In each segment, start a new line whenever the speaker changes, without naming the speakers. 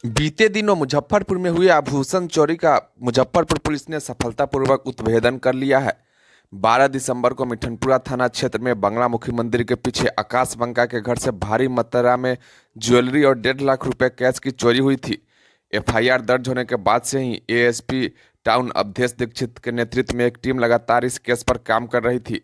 बीते दिनों मुजफ्फरपुर में हुए आभूषण चोरी का मुजफ्फरपुर पुलिस ने सफलतापूर्वक उद्भेदन कर लिया है। 12 दिसंबर को मिठनपुरा थाना क्षेत्र में बंगलामुखी मंदिर के पीछे आकाश बंका के घर से भारी मात्रा में ज्वेलरी और 1.5 लाख रुपए कैश की चोरी हुई थी। एफआईआर दर्ज होने के बाद से ही एएसपी टाउन अवधेश दीक्षित के नेतृत्व में एक टीम लगातार इस केस पर काम कर रही थी।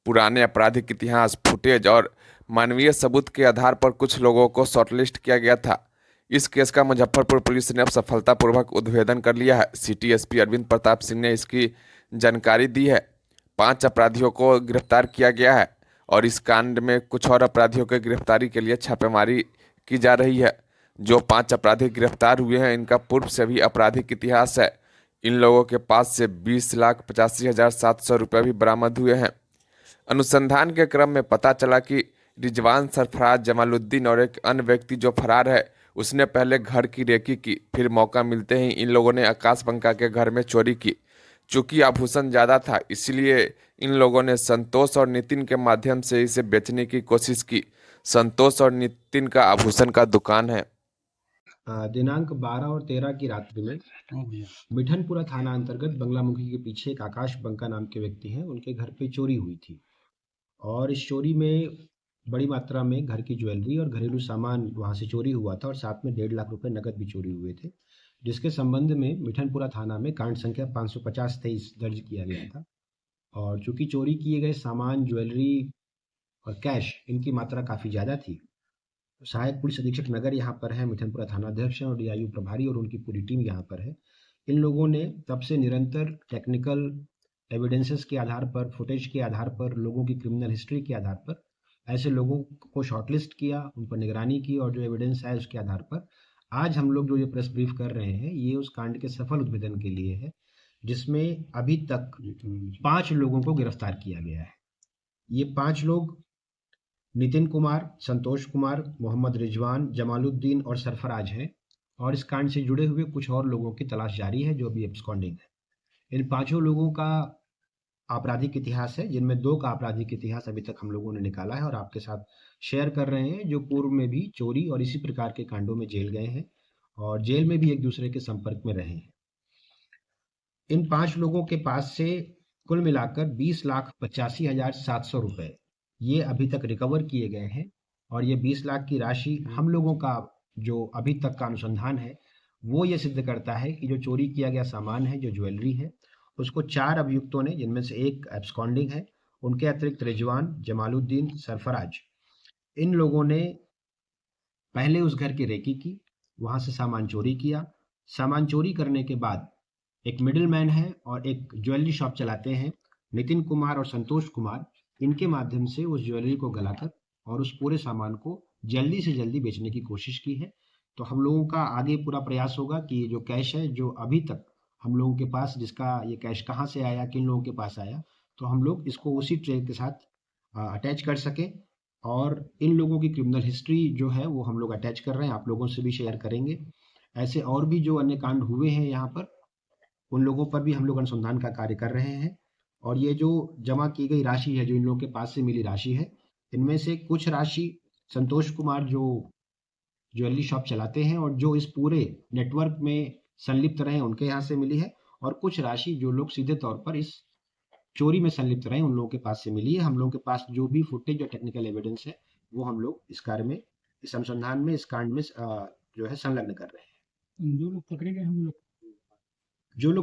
पुराने आपराधिक इतिहास, फुटेज और मानवीय सबूत के आधार पर कुछ लोगों को शॉर्टलिस्ट किया गया था। इस केस का मुजफ्फरपुर पुलिस ने अब सफलतापूर्वक उद्भेदन कर लिया है। सिटी एसपी अरविंद प्रताप सिंह ने इसकी जानकारी दी है। 5 अपराधियों को गिरफ्तार किया गया है और इस कांड में कुछ और अपराधियों की गिरफ्तारी के लिए छापेमारी की जा रही है। जो 5 अपराधी गिरफ्तार हुए हैं, इनका पूर्व से भी आपराधिक इतिहास है। इन लोगों के पास से 20,85,700 रुपये भी बरामद हुए हैं। अनुसंधान के क्रम में पता चला कि रिजवान सरफराज, जमालुद्दीन और एक अन्य व्यक्ति जो फरार है, उसने पहले घर की रेकी की, फिर मौका मिलते ही इन लोगों ने आकाश बंका के घर में चोरी की। चूंकि आभूषण ज्यादा था, इसलिए इन लोगों ने संतोष और नितिन के माध्यम से इसे बेचने की कोशिश की। संतोष और नितिन का आभूषण का दुकान है।
दिनांक 12 और 13 की रात्रि में मिठनपुरा थाना अंतर्गत बंगलामुखी के पीछे एक आकाश बंका नाम के व्यक्ति हैं, उनके घर पे चोरी हुई थी। और इस चोरी में बड़ी मात्रा में घर की ज्वेलरी और घरेलू सामान वहां से चोरी हुआ था और साथ में 1.5 लाख रुपए नकद भी चोरी हुए थे, जिसके संबंध में मिठनपुरा थाना में कांड संख्या 550-23 दर्ज किया गया था। और चूंकि चोरी किए गए सामान, ज्वेलरी और कैश, इनकी मात्रा काफ़ी ज़्यादा थी, सहायक पुलिस अधीक्षक नगर यहाँ पर है, मिठनपुरा थानाध्यक्ष हैं और डीआईयू प्रभारी और उनकी पूरी टीम यहाँ पर है। इन लोगों ने तब से निरंतर टेक्निकल एविडेंसेस के आधार पर, फुटेज के आधार पर, लोगों की क्रिमिनल हिस्ट्री के आधार पर ऐसे लोगों को शॉर्टलिस्ट किया, उन पर निगरानी की और जो एविडेंस है उसके आधार पर आज हम लोग जो ये प्रेस ब्रीफ कर रहे हैं, ये उस कांड के सफल उद्भेदन के लिए है, जिसमें अभी तक 5 लोगों को गिरफ्तार किया गया है। ये 5 लोग नितिन कुमार, संतोष कुमार, मोहम्मद रिजवान, जमालुद्दीन और सरफराज हैं। और इस कांड से जुड़े हुए कुछ और लोगों की तलाश जारी है जो अभी एब्सकॉन्डिंग है। इन 5 लोगों का आपराधिक इतिहास है, जिनमें 2 का आपराधिक इतिहास अभी तक हम लोगों ने निकाला है और आपके साथ शेयर कर रहे हैं, जो पूर्व में भी चोरी और इसी प्रकार के कांडों में जेल गए हैं और जेल में भी एक दूसरे के संपर्क में रहे हैं। इन 5 लोगों के पास से कुल मिलाकर 20,85,700 रुपए ये अभी तक रिकवर किए गए हैं। और ये 20 लाख की राशि हम लोगों का जो अभी तक का अनुसंधान है, वो ये सिद्ध करता है कि जो चोरी किया गया सामान है, जो ज्वेलरी है, उसको 4 अभियुक्तों ने, जिनमें से एक एब्सकॉन्डिंग है, उनके अतिरिक्त रिजवान, जमालुद्दीन, सरफराज, इन लोगों ने पहले उस घर की रेकी की, वहां से सामान चोरी किया। सामान चोरी करने के बाद एक मिडिल मैन है और एक ज्वेलरी शॉप चलाते हैं, नितिन कुमार और संतोष कुमार, इनके माध्यम से उस ज्वेलरी को गलाकर और उस पूरे सामान को जल्दी से जल्दी बेचने की कोशिश की है। तो हम लोगों का आगे पूरा प्रयास होगा कि ये जो कैश है, जो अभी तक हम लोगों के पास, जिसका ये कैश कहाँ से आया, किन लोगों के पास आया, तो हम लोग इसको उसी ट्रेल के साथ अटैच कर सकें। और इन लोगों की क्रिमिनल हिस्ट्री जो है वो हम लोग अटैच कर रहे हैं, आप लोगों से भी शेयर करेंगे। ऐसे और भी जो अन्य कांड हुए हैं यहाँ पर, उन लोगों पर भी हम लोग अनुसंधान का कार्य कर रहे हैं। और ये जो जमा की गई राशि है, जो इन लोगों के पास से मिली राशि है, इनमें से कुछ राशि संतोष कुमार जो ज्वेलरी शॉप चलाते हैं और जो इस पूरे नेटवर्क में संलिप्त रहे, उनके यहाँ से मिली है। और कुछ राशि जो लोग सीधे तौर पर इस चोरी में संलिप्त रहे, उन लोगों के पास से मिली है। हम लोगों के पास जो भी फुटेज और टेक्निकल एविडेंस है, वो हम लोग इस कार्य में, इस अनुसंधान में, इस कांड में जो है संलग्न कर रहे हैं। जो लोग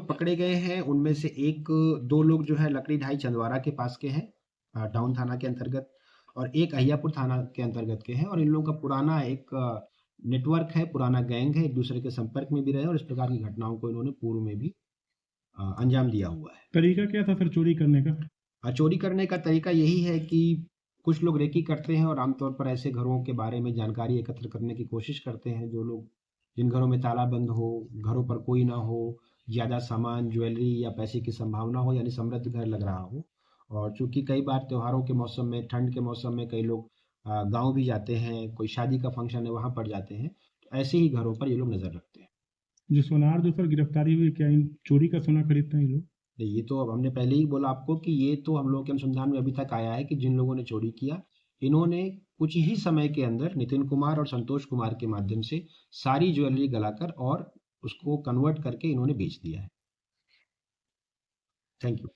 पकड़े गए हैं उनमें से 1-2 लोग जो है लकड़ी ढाई चंदवारा के पास के हैं, टाउन थाना के अंतर्गत, और एक अहियापुर थाना के अंतर्गत के हैं। और इन लोगों का पुराना एक नेटवर्क है, पुराना गैंग है, एक दूसरे के संपर्क में भी रहे और इस प्रकार की घटनाओं को इन्होंने पूर्व में भी अंजाम दिया हुआ है।
तरीका क्या था सर चोरी करने का?
चोरी करने का तरीका यही है कि कुछ लोग रेकी करते हैं और आमतौर पर ऐसे घरों के बारे में जानकारी एकत्र करने की कोशिश करते हैं, जो लोग, जिन घरों में ताला बंद हो, घरों पर कोई ना हो, ज़्यादा सामान, ज्वेलरी या पैसे की संभावना हो, यानी समृद्ध घर लग रहा हो। और चूंकि कई बार त्योहारों के मौसम में, ठंड के मौसम में कई लोग गांव भी जाते हैं, कोई शादी का फंक्शन है वहां पर जाते हैं, तो ऐसे ही घरों पर ये लोग नजर रखते हैं।
जो सोनार जो सर गिरफ्तारी हुई, क्या इन चोरी का सोना खरीदते हैं ये लोग?
नहीं, ये तो अब हमने पहले ही बोला आपको कि ये तो हम लोग के अनुसंधान में अभी तक आया है कि जिन लोगों ने चोरी किया, इन्होंने कुछ ही समय के अंदर नितिन कुमार और संतोष कुमार के माध्यम से सारी ज्वेलरी गलाकर और उसको कन्वर्ट करके इन्होंने बेच दिया है। Thank you.